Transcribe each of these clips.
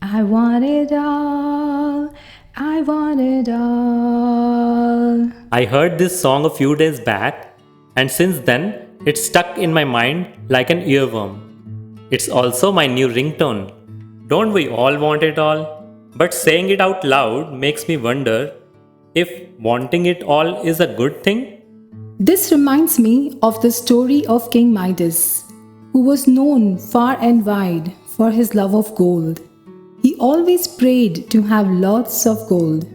I want it all. I want it all. I heard this song a few days back, and since then, it's stuck in my mind like an earworm. It's also my new ringtone. Don't we all want it all? But saying it out loud makes me wonder if wanting it all is a good thing? This reminds me of the story of King Midas, who was known far and wide for his love of gold. He always prayed to have lots of gold.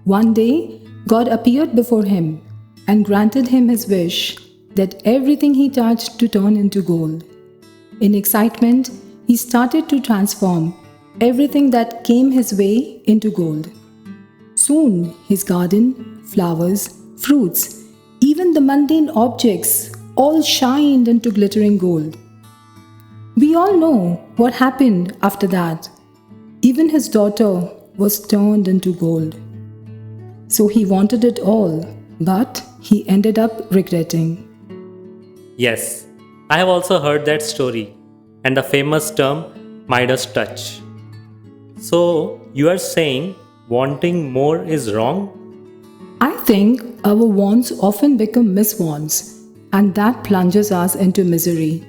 One day, God appeared before him and granted him his wish that everything he touched to turn into gold. In excitement, he started to transform everything that came his way into gold. Soon, his garden, flowers, fruits, even the mundane objects all shined into glittering gold. We all know what happened after that. Even his daughter was turned into gold. So he wanted it all, but he ended up regretting. Yes, I have also heard that story and the famous term Midas touch. So, you are saying wanting more is wrong? I think our wants often become miswants, and that plunges us into misery.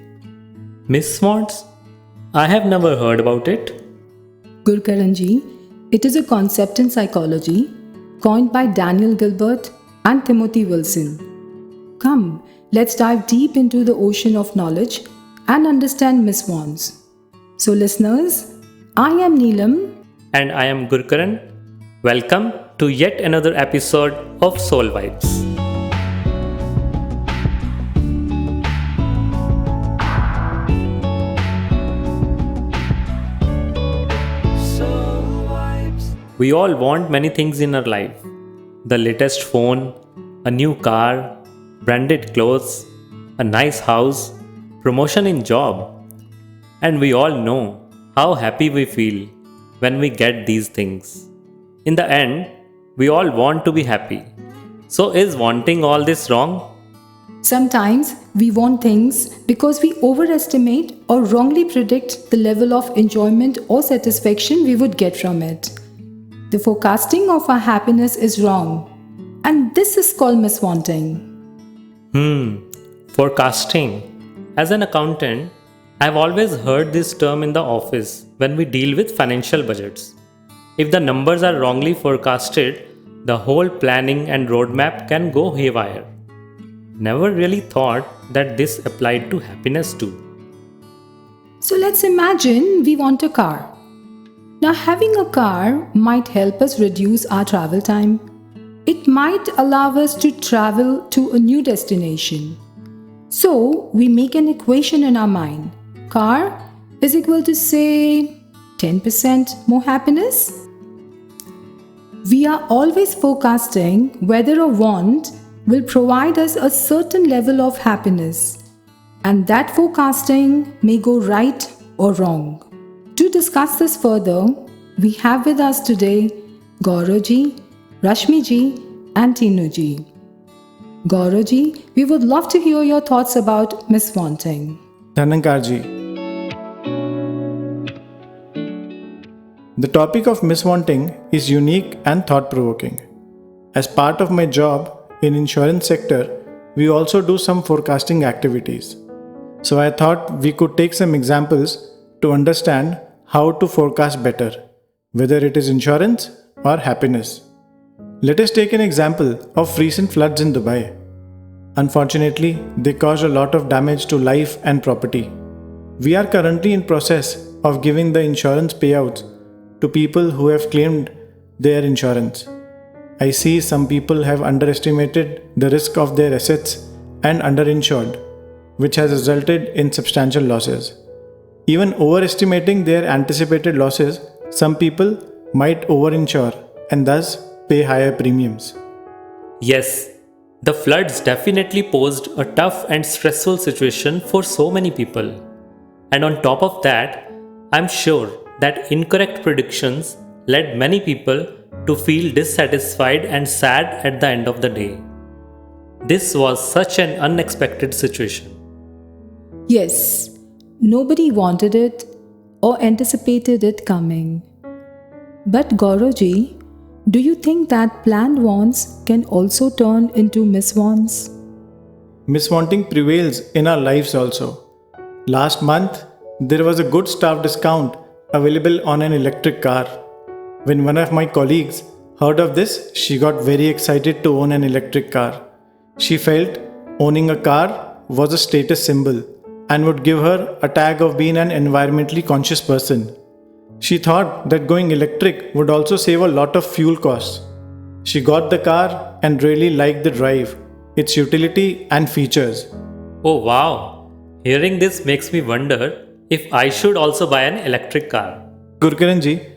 Miswants? I have never heard about it. Gurkaran ji, it is a concept in psychology coined by Daniel Gilbert and Timothy Wilson. Come, let's dive deep into the ocean of knowledge and understand miswants. So listeners, I am Neelam. And I am Gurkaran. Welcome to yet another episode of Soul Vibes. We all want many things in our life. The latest phone, a new car, branded clothes, a nice house, promotion in job. And we all know how happy we feel when we get these things. In the end, we all want to be happy. So is wanting all this wrong? Sometimes we want things because we overestimate or wrongly predict the level of enjoyment or satisfaction we would get from it. The forecasting of our happiness is wrong, and this is called miswanting. Forecasting. As an accountant, I've always heard this term in the office when we deal with financial budgets. If the numbers are wrongly forecasted, the whole planning and roadmap can go haywire. Never really thought that this applied to happiness too. So let's imagine we want a car. Now, having a car might help us reduce our travel time. It might allow us to travel to a new destination. So, we make an equation in our mind. Car is equal to, say, 10% more happiness. We are always forecasting whether a want will provide us a certain level of happiness. And that forecasting may go right or wrong. To discuss this further, we have with us today Gaurav-ji, Rashmi-ji and Tinu-ji. Gaurav-ji, we would love to hear your thoughts about miswanting. Nirankari. The topic of miswanting is unique and thought-provoking. As part of my job in insurance sector, we also do some forecasting activities. So I thought we could take some examples to understand how to forecast better, whether it is insurance or happiness. Let us take an example of recent floods in Dubai. Unfortunately, they caused a lot of damage to life and property. We are currently in process of giving the insurance payouts to people who have claimed their insurance. I see some people have underestimated the risk of their assets and underinsured, which has resulted in substantial losses. Even overestimating their anticipated losses, some people might overinsure and thus pay higher premiums. Yes, the floods definitely posed a tough and stressful situation for so many people. And on top of that, I'm sure that incorrect predictions led many people to feel dissatisfied and sad at the end of the day. This was such an unexpected situation. Yes, nobody wanted it, or anticipated it coming. But Gauravji, do you think that planned wants can also turn into miswants? Miswanting prevails in our lives also. Last month, there was a good staff discount available on an electric car. When one of my colleagues heard of this, she got very excited to own an electric car. She felt owning a car was a status symbol and would give her a tag of being an environmentally conscious person. She thought that going electric would also save a lot of fuel costs. She got the car and really liked the drive, its utility and features. Oh wow! Hearing this makes me wonder if I should also buy an electric car. Gurkaran ji,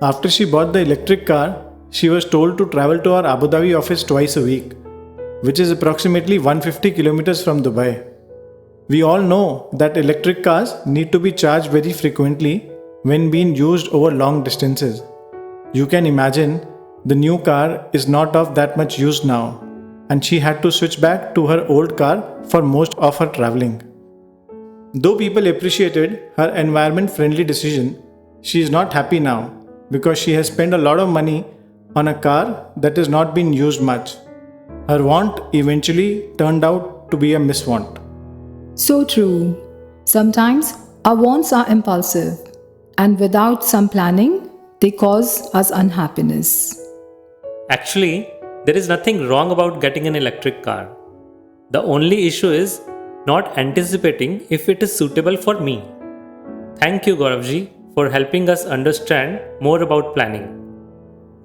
after she bought the electric car, she was told to travel to our Abu Dhabi office twice a week, which is approximately 150 kilometers from Dubai. We all know that electric cars need to be charged very frequently when being used over long distances. You can imagine the new car is not of that much use now, and she had to switch back to her old car for most of her traveling. Though people appreciated her environment-friendly decision, she is not happy now because she has spent a lot of money on a car that has not been used much. Her want eventually turned out to be a miswant. So true. Sometimes our wants are impulsive, and without some planning, they cause us unhappiness. Actually, there is nothing wrong about getting an electric car. The only issue is not anticipating if it is suitable for me. Thank you, Gauravji, for helping us understand more about planning.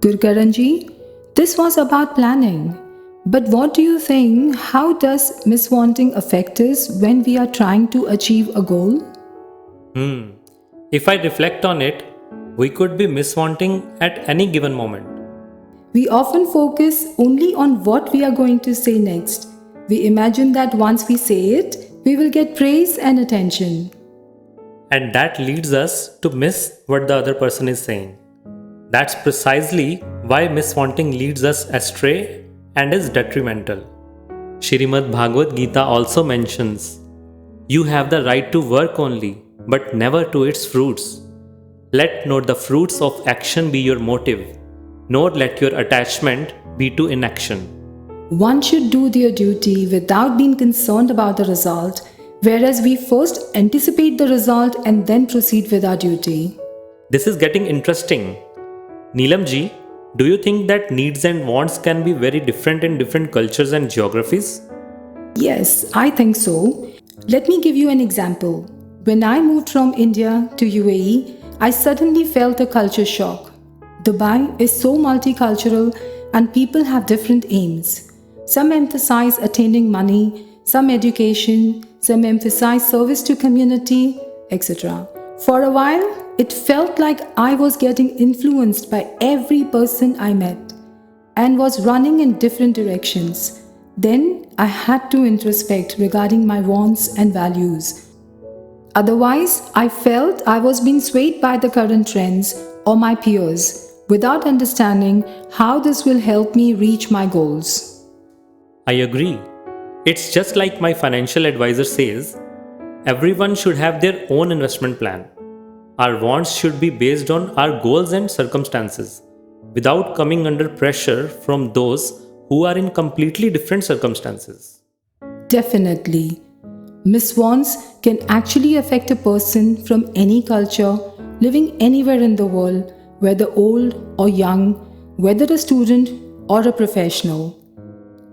Gurkaranji, this was about planning. But what do you think? How does miswanting affect us when we are trying to achieve a goal? If I reflect on it, we could be miswanting at any given moment. We often focus only on what we are going to say next. We imagine that once we say it, we will get praise and attention. And that leads us to miss what the other person is saying. That's precisely why miswanting leads us astray and is detrimental. Shrimad Bhagavad Gita also mentions, "You have the right to work only, but never to its fruits. Let not the fruits of action be your motive, nor let your attachment be to inaction." One should do their duty without being concerned about the result, whereas we first anticipate the result and then proceed with our duty. This is getting interesting. Neelam ji, do you think that needs and wants can be very different in different cultures and geographies? Yes, I think so. Let me give you an example. When I moved from India to UAE, I suddenly felt a culture shock. Dubai is so multicultural and people have different aims. Some emphasize attaining money, some education, some emphasize service to community, etc. For a while, it felt like I was getting influenced by every person I met and was running in different directions. Then I had to introspect regarding my wants and values. Otherwise, I felt I was being swayed by the current trends or my peers without understanding how this will help me reach my goals. I agree. It's just like my financial advisor says, everyone should have their own investment plan. Our wants should be based on our goals and circumstances, without coming under pressure from those who are in completely different circumstances. Definitely. Miswants can actually affect a person from any culture, living anywhere in the world, whether old or young, whether a student or a professional.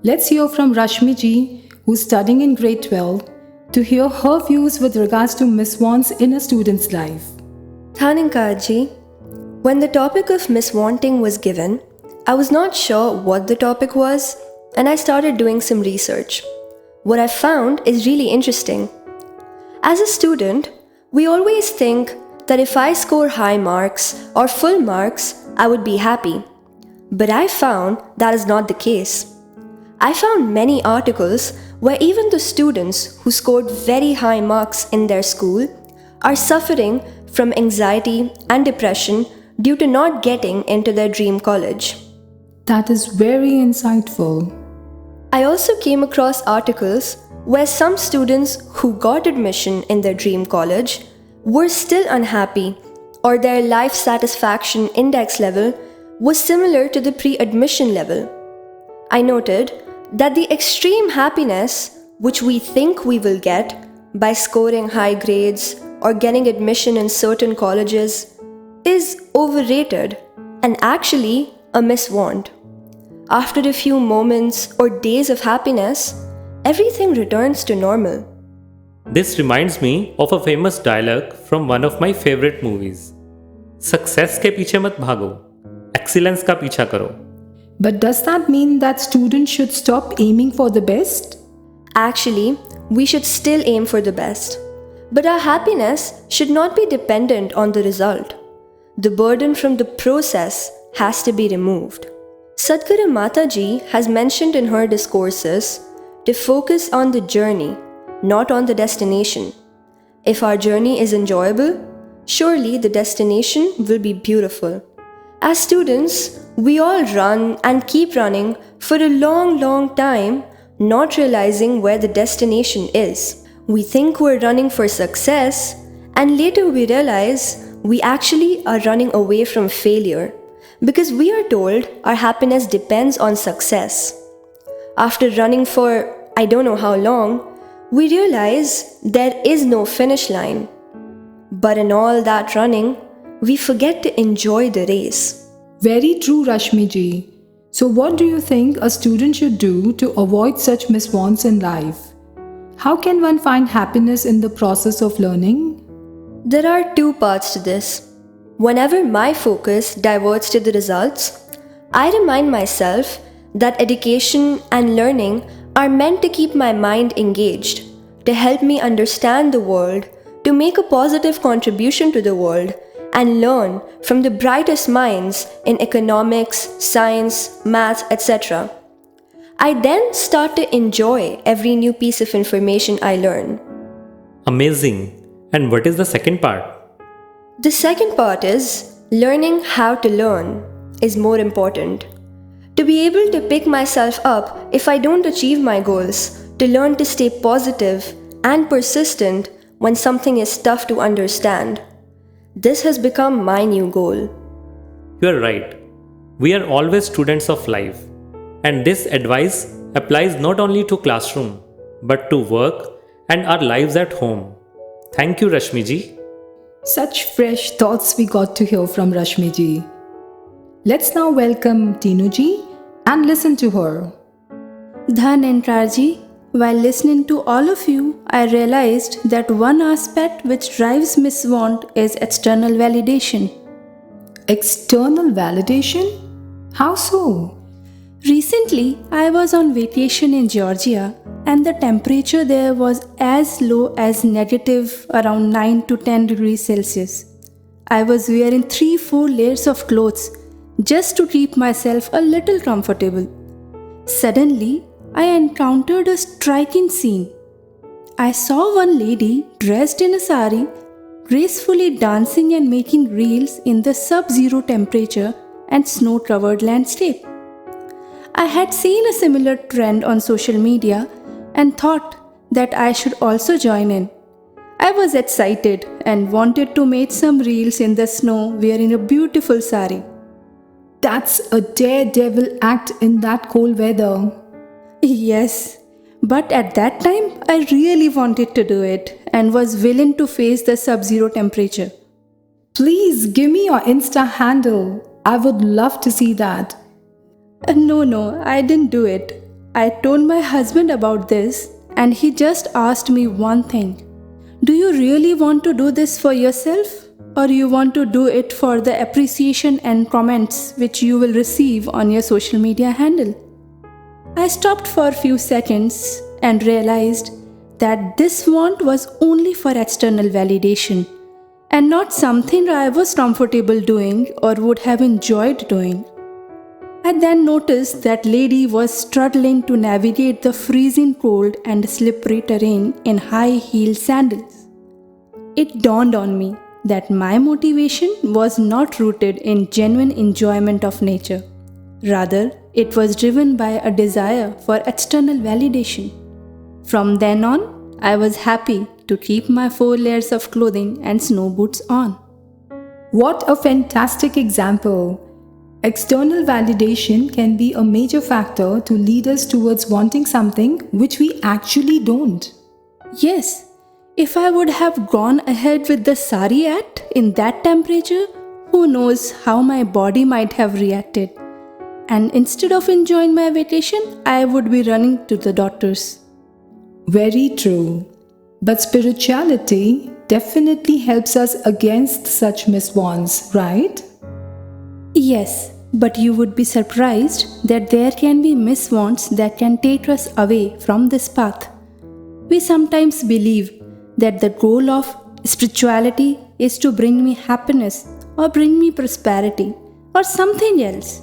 Let's hear from Rashmi ji, who's studying in grade 12, to hear her views with regards to miswants in a student's life. Thaninkarji, when the topic of miswanting was given, I was not sure what the topic was, and I started doing some research. What I found is really interesting. As a student, we always think that if I score high marks or full marks, I would be happy. But I found that is not the case. I found many articles where even the students who scored very high marks in their school are suffering from anxiety and depression due to not getting into their dream college. That is very insightful. I also came across articles where some students who got admission in their dream college were still unhappy, or their life satisfaction index level was similar to the pre-admission level. I noted that the extreme happiness which we think we will get by scoring high grades or getting admission in certain colleges is overrated and actually a miswant. After a few moments or days of happiness, everything returns to normal. This reminds me of a famous dialogue from one of my favorite movies. Success के पीछे मत भागो, excellence का पीछा करो. But does that mean that students should stop aiming for the best? Actually, we should still aim for the best. But our happiness should not be dependent on the result. The burden from the process has to be removed. Satguru Mataji has mentioned in her discourses to focus on the journey, not on the destination. If our journey is enjoyable, surely the destination will be beautiful. As students, we all run and keep running for a long time, not realizing where the destination is. We think we're running for success, and later we realize we actually are running away from failure because we are told our happiness depends on success. After running for I don't know how long, we realize there is no finish line. But in all that running, we forget to enjoy the race. Very true, Rashmi ji. So, what do you think a student should do to avoid such miswants in life? How can one find happiness in the process of learning? There are two parts to this. Whenever my focus diverts to the results, I remind myself that education and learning are meant to keep my mind engaged, to help me understand the world, to make a positive contribution to the world, and learn from the brightest minds in economics, science, math, etc. I then start to enjoy every new piece of information I learn. Amazing. And what is the second part? The second part is learning how to learn is more important. To be able to pick myself up if I don't achieve my goals, to learn to stay positive and persistent when something is tough to understand. This has become my new goal. You are right. We are always students of life. And this advice applies not only to classroom, but to work and our lives at home. Thank you, Rashmi ji. Such fresh thoughts we got to hear from Rashmi ji. Let's now welcome Tinu ji and listen to her. Dhan and Raji, while listening to all of you, I realized that one aspect which drives miswant is external validation. External validation? How so? Recently, I was on vacation in Georgia and the temperature there was as low as negative around 9 to 10 degrees Celsius. I was wearing 3-4 layers of clothes just to keep myself a little comfortable. Suddenly, I encountered a striking scene. I saw one lady dressed in a sari, gracefully dancing and making reels in the sub-zero temperature and snow-covered landscape. I had seen a similar trend on social media and thought that I should also join in. I was excited and wanted to make some reels in the snow wearing a beautiful sari. That's a daredevil act in that cold weather. Yes, but at that time I really wanted to do it and was willing to face the sub-zero temperature. Please give me your Insta handle. I would love to see that. No, I didn't do it. I told my husband about this and he just asked me one thing. Do you really want to do this for yourself? Or you want to do it for the appreciation and comments which you will receive on your social media handle? I stopped for a few seconds and realized that this want was only for external validation and not something I was comfortable doing or would have enjoyed doing. I then noticed that lady was struggling to navigate the freezing cold and slippery terrain in high-heeled sandals. It dawned on me that my motivation was not rooted in genuine enjoyment of nature. Rather, it was driven by a desire for external validation. From then on, I was happy to keep my 4 layers of clothing and snow boots on. What a fantastic example! External validation can be a major factor to lead us towards wanting something which we actually don't. Yes, if I would have gone ahead with the sari act in that temperature, who knows how my body might have reacted. And instead of enjoying my vacation, I would be running to the doctors. Very true. But spirituality definitely helps us against such miswants, right? Yes, but you would be surprised that there can be miswants that can take us away from this path. We sometimes believe that the goal of spirituality is to bring me happiness or bring me prosperity or something else.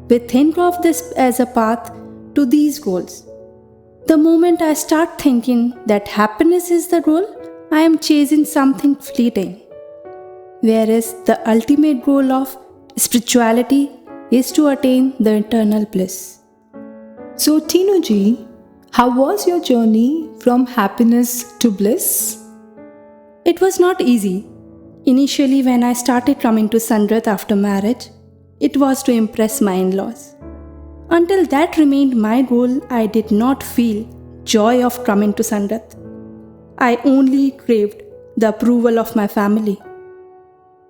We think of this as a path to these goals. The moment I start thinking that happiness is the goal, I am chasing something fleeting. Whereas the ultimate goal of spirituality is to attain the eternal bliss. So, Tinuji, how was your journey from happiness to bliss? It was not easy. Initially, when I started coming to Sandrath after marriage, it was to impress my in-laws. Until that remained my goal, I did not feel joy of coming to Sandrath. I only craved the approval of my family.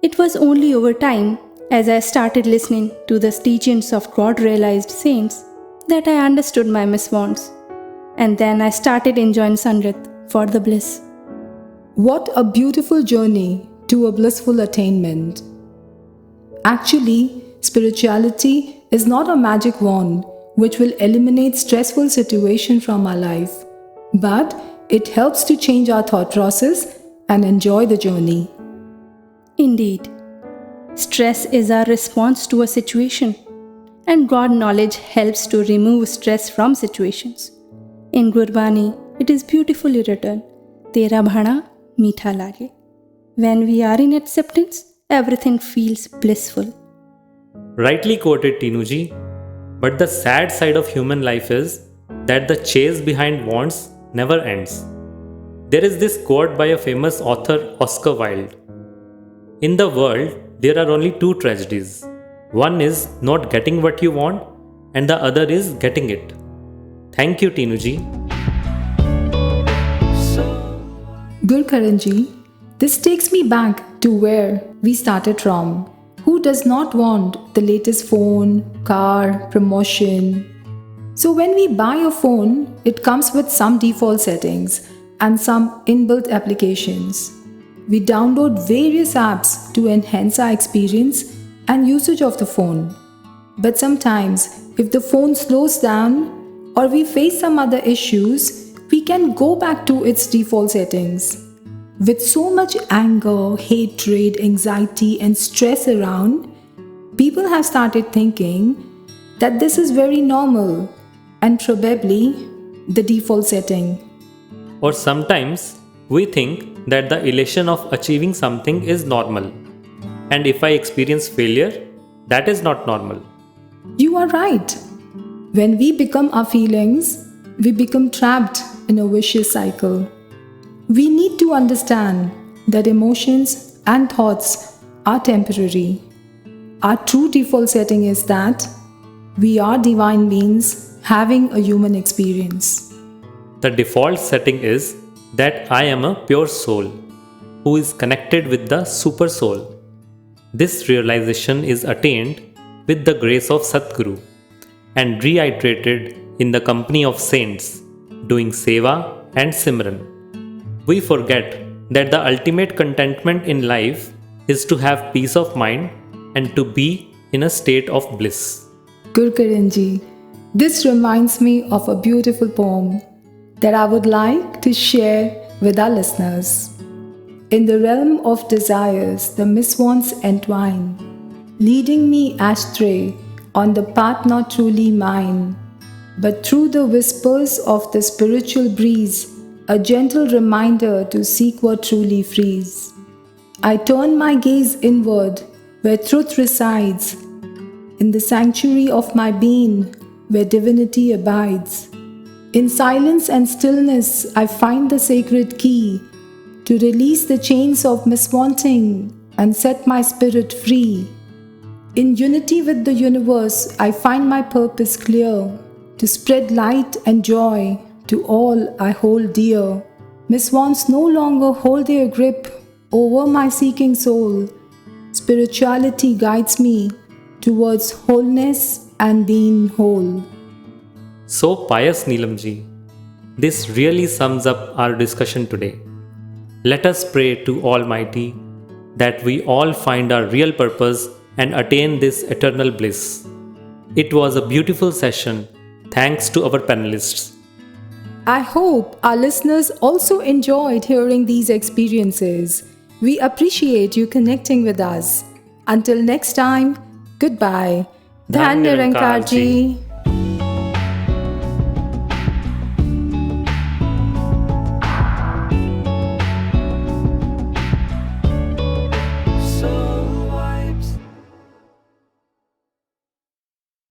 It was only over time, as I started listening to the teachings of God-realized saints, that I understood my miswants. And then I started enjoying Sandrath for the bliss. What a beautiful journey to a blissful attainment. Actually, spirituality is not a magic wand which will eliminate stressful situations from our life, but it helps to change our thought process and enjoy the journey. Indeed, stress is our response to a situation, and God knowledge helps to remove stress from situations. In Gurbani, it is beautifully written, Tera bhana meetha lage. When we are in acceptance, everything feels blissful. Rightly quoted Tinuji, but the sad side of human life is that the chase behind wants never ends. There is this quote by a famous author, Oscar Wilde. In the world, there are only 2 tragedies. One is not getting what you want, and the other is getting it. Thank you, Tinuji. Gurkaran ji, this takes me back to where we started from. Who does not want the latest phone, car, promotion? So when we buy a phone, it comes with some default settings and some inbuilt applications. We download various apps to enhance our experience and usage of the phone. But sometimes, if the phone slows down or we face some other issues, we can go back to its default settings. With so much anger, hatred, anxiety, and stress around, people have started thinking that this is very normal and probably the default setting. Or sometimes we think that the elation of achieving something is normal, and if I experience failure, that is not normal. You are right. When we become our feelings, we become trapped in a vicious cycle. We need to understand that emotions and thoughts are temporary. Our true default setting is that we are divine beings having a human experience. The default setting is that I am a pure soul who is connected with the super soul. This realization is attained with the grace of Satguru and reiterated in the company of saints, doing seva and simran. We forget that the ultimate contentment in life is to have peace of mind and to be in a state of bliss. Gurkaran ji, this reminds me of a beautiful poem that I would like to share with our listeners. In the realm of desires, the miswants entwine, leading me astray on the path not truly mine, but through the whispers of the spiritual breeze, a gentle reminder to seek what truly frees. I turn my gaze inward, where truth resides, in the sanctuary of my being, where divinity abides. In silence and stillness, I find the sacred key to release the chains of miswanting and set my spirit free. In unity with the universe, I find my purpose clear, to spread light and joy to all I hold dear. Miswants no longer hold their grip over my seeking soul. Spirituality guides me towards wholeness and being whole. So pious, Neelam ji. This really sums up our discussion today. Let us pray to Almighty that we all find our real purpose and attain this eternal bliss. It was a beautiful session. Thanks to our panelists. I hope our listeners also enjoyed hearing these experiences. We appreciate you connecting with us. Until next time, goodbye. Sant Sant Nirankari. Nirankari.